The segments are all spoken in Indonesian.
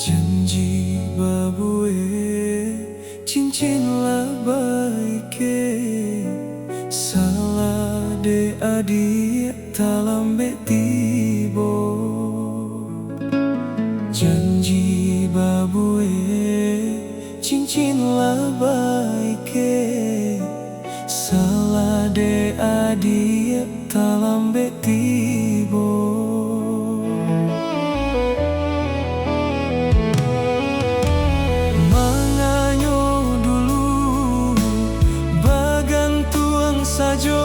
Janji babue cincin labai ke salah de adik talambe tibo. Janji babue cincin labai ke salah de adik talambe tibo. Sajo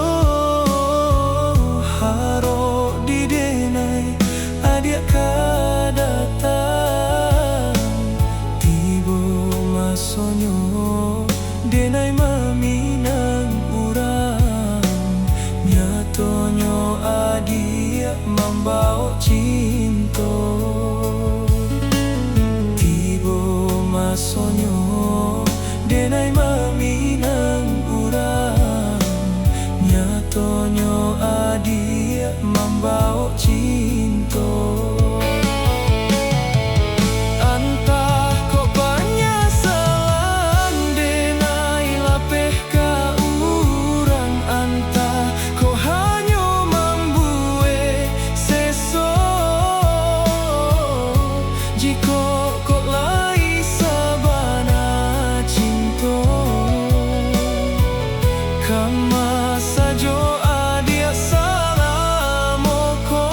haro di denai adik ka datang tibo masonyo denai maminang urang nyatonyo adik mambao cinto tibo masonyo denai maminang urang nyatonyo adik mambao cinto. Antah kok banyak salang denai lapeh ka urang, antah kok hanyo mambue seso jiko kok lai sabana cinto kama sajo adik salamoko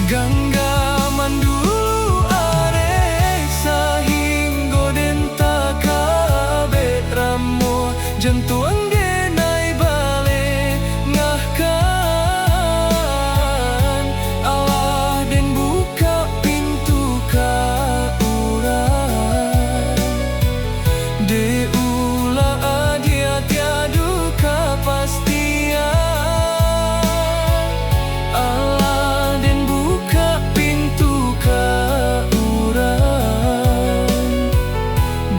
ganggaman dulu arek sahinggo denta kabeh ramo jantuang denai bale ngahkan Allah den buka pintu ka urang de ulah adia tiadu kepastian Allah den buka pintu ka urang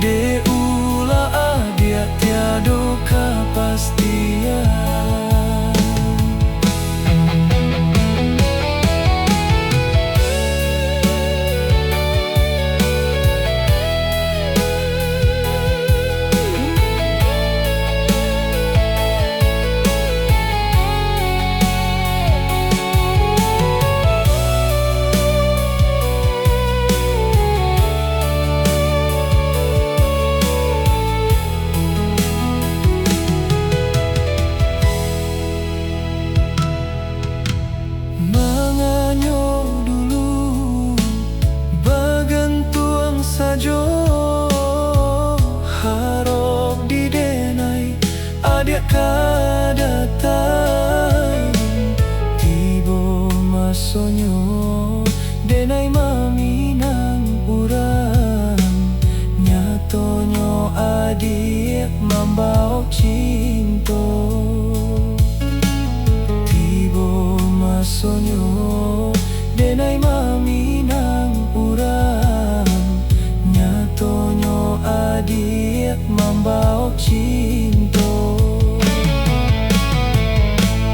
de ulah adia tiadu kepastian. Manganyo dulu bagantuang sajo harap di denai adik ka datang tibo masonyo denai maminang urang nyatonyo adik mambao cinto tibo masonyo denai maminang urang nyatonyo adik mambao cinto.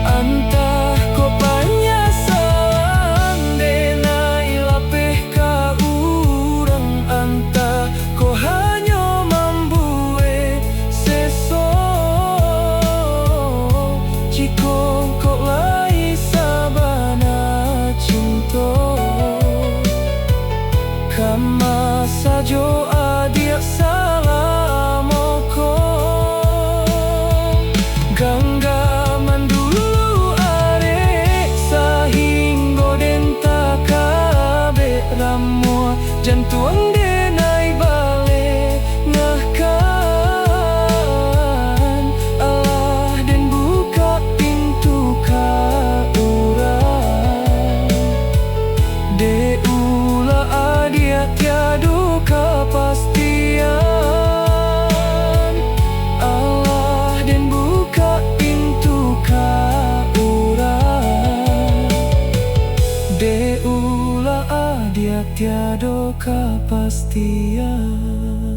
Antah kok banyak salang denai lapeh ka urang, antah kok hanyo mambue seso jiko kok lai sabana cinto kama sajo adik salamoko ganggaman dulu arek sahinggo denta kabeh ramo jantuang denai bale ngahkan Allah den buka pintu ka urang de ulah adik tiadu kepastian Allah den buka pintu ka urang de ulah adik tiadu kepastian.